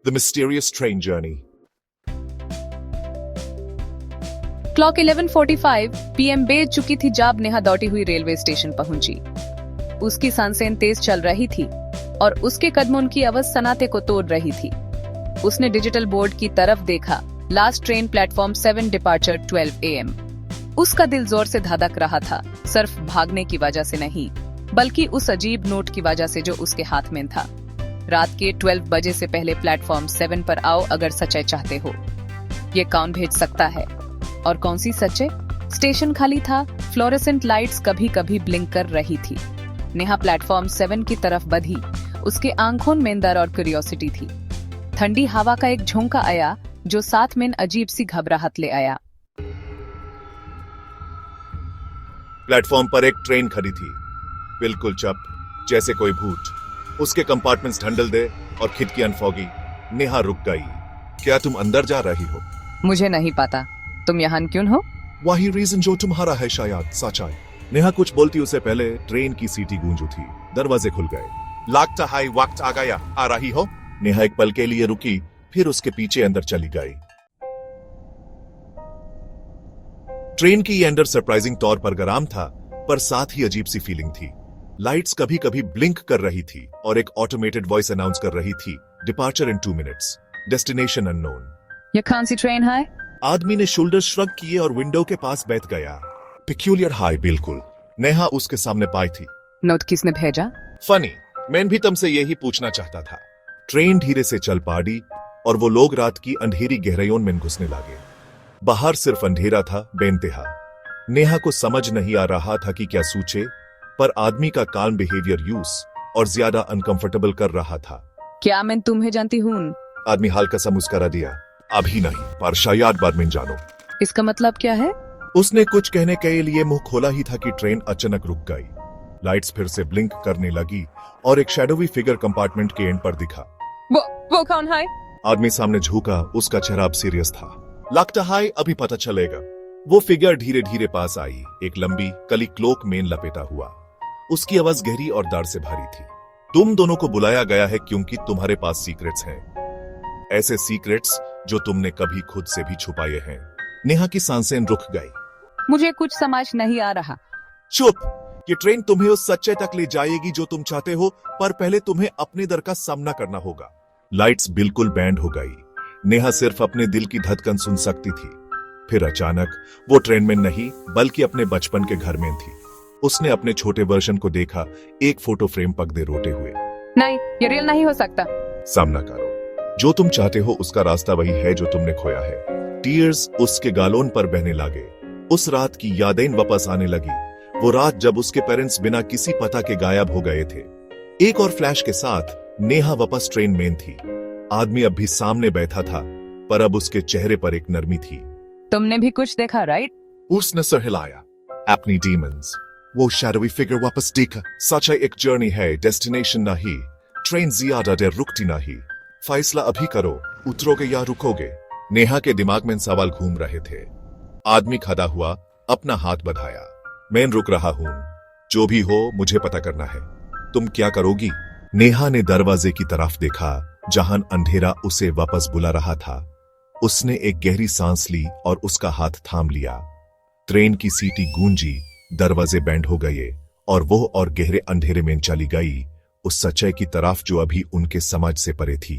The Mysterious Train Journey. Clock 11:45 PM बेज चुकी थी जब नेहा दौड़ी हुई रेलवे स्टेशन पहुंची। उसकी सांसें तेज चल रही थी और उसके कदम उनकी आवाज सन्नाटे को तोड़ रही थी। उसने डिजिटल बोर्ड की तरफ देखा। Last train platform 7 departure 12 AM। उसका दिल जोर से धड़क रहा था, सिर्फ भागने की वजह से नहीं, बल्कि उस अजीब नोट की वजह से जो उसके हाथ में था। रात के 12 बजे से पहले प्लेटफॉर्म 7 पर आओ अगर सच्चाई चाहते हो। ये कौन भेज सकता है और कौन सी सच्चाई? स्टेशन खाली था, फ्लोरेसेंट लाइट्स कभी कभी ब्लिंक कर रही थी। नेहा प्लेटफॉर्म 7 की तरफ बढ़ी। उसके आंखों में डर और क्यूरियोसिटी थी। ठंडी हवा का एक झोंका आया जो साथ में अजीब सी घबराहट ले आया। प्लेटफॉर्म पर एक ट्रेन खड़ी थी, बिल्कुल चुप, जैसे कोई भूत। उसके कंपार्टमेंट्स ढंढल दे और खिड़कियां फॉगी। नेहा रुक गई। क्या तुम अंदर जा रही हो? मुझे नहीं पता, तुम यहाँ क्यों हो? वही रीजन जो तुम्हारा है शायद, सच्चाई। नेहा कुछ बोलती उससे पहले ट्रेन की सीटी गूंज उठी। दरवाजे खुल गए। लगता है वक्त आ गया, आ रही हो? नेहा एक पल के लिए रुकी, फिर उसके पीछे अंदर चली गई। ट्रेन की अंदर सरप्राइजिंग तौर पर गरम था, पर साथ ही अजीब सी फीलिंग थी। लाइट्स कभी कभी ब्लिंक कर रही थी और एक ऑटोमेटेड वॉइस अनाउंस कर रही थी, डिपार्चर इन 2 मिनट्स, डेस्टिनेशन अननोन। ये कौन सी ट्रेन है? आदमी ने शोल्डर श्रग किए और विंडो के पास बैठ गया। पिक्यूलियर हाई, बिल्कुल। नेहा उसके सामने पाई थी। नोट किसने भेजा? फनी, मैं भी तुमसे यही पूछना चाहता था। ट्रेन धीरे से चल पाड़ी और वो लोग रात की अंधेरी गहराइयों में घुसने लगे। बाहर सिर्फ अंधेरा था, बेइंतहा। नेहा को समझ नहीं आ रहा था कि क्या सोचे, पर आदमी का काल्म बिहेवियर यूज और ज्यादा अनकंफर्टेबल कर रहा था। क्या मैं तुम्हें जानती हूँ? आदमी हल्का सा मुस्कुरा दिया। अभी नहीं, पर शायद बाद में जानो। इसका मतलब क्या है? उसने कुछ कहने के लिए मुंह खोला ही था कि ट्रेन अचानक रुक गई। लाइट्स फिर से ब्लिंक करने लगी और एक शैडोवी फिगर कंपार्टमेंट के एंड पर दिखा। वो कौन है? आदमी सामने झुका। उसका चेहरा अब सीरियस था। लगता है अभी पता चलेगा। वो फिगर धीरे धीरे पास आई, एक लंबी कली क्लोक में लपेटा हुआ। उसकी आवाज गहरी और डर से भरी थी। तुम दोनों को बुलाया गया है क्योंकि तुम्हारे पास सीक्रेट्स हैं, ऐसे सीक्रेट्स जो तुमने कभी खुद से भी छुपाए हैं। नेहा की सांसें रुक गई। मुझे कुछ समझ नहीं आ रहा। चुप। ये ट्रेन तुम्हें उस सच्चे तक ले जाएगी जो तुम चाहते हो, पर पहले तुम्हें अपने डर का सामना करना होगा। लाइट्स बिल्कुल बैंड हो गई। नेहा सिर्फ अपने दिल की धड़कन सुन सकती थी। फिर अचानक वो ट्रेन में नहीं, बल्कि अपने बचपन के घर में थी। उसने अपने छोटे वर्जन को देखा, एक फोटो फ्रेम पकड़े रोते हुए। नहीं, ये रियल नहीं हो सकता। सामना करो। जो तुम चाहते हो उसका रास्ता वही है जो तुमने खोया है। टीयर्स उसके गालों पर बहने लगे। उस रात की यादें वापस आने लगी। वो रात जब उसके पेरेंट्स बिना किसी पता के गायब हो गए थे। एक और फ्लैश के साथ नेहा वापस ट्रेन में थी। आदमी अब भी सामने बैठा था, पर अब उसके चेहरे पर एक नरमी थी। तुमने भी कुछ देखा, राइट? उसने सर हिलाया। अपनी डीमंस। वो शैडोवी फिगर वापस देखा। सच है, एक जर्नी है, डेस्टिनेशन नहीं। ट्रेन ज्यादा देर रुकती नहीं। फैसला अभी करो, उतरोगे या रुकोगे? नेहा के दिमाग में सवाल घूम रहे थे। आदमी खड़ा हुआ, अपना हाथ बढ़ाया। मैं रुक रहा हूं। जो भी हो, मुझे पता करना है। तुम क्या करोगी? नेहा ने दरवाजे की तरफ देखा, जहां अंधेरा उसे वापस बुला रहा था। उसने एक गहरी सांस ली और उसका हाथ थाम लिया। ट्रेन की सीटी गूंजी, दरवाजे बैंड हो गए और वो और गहरे अंधेरे में चली गई, उस सच्चाई की तरफ जो अभी उनके समझ से परे थी।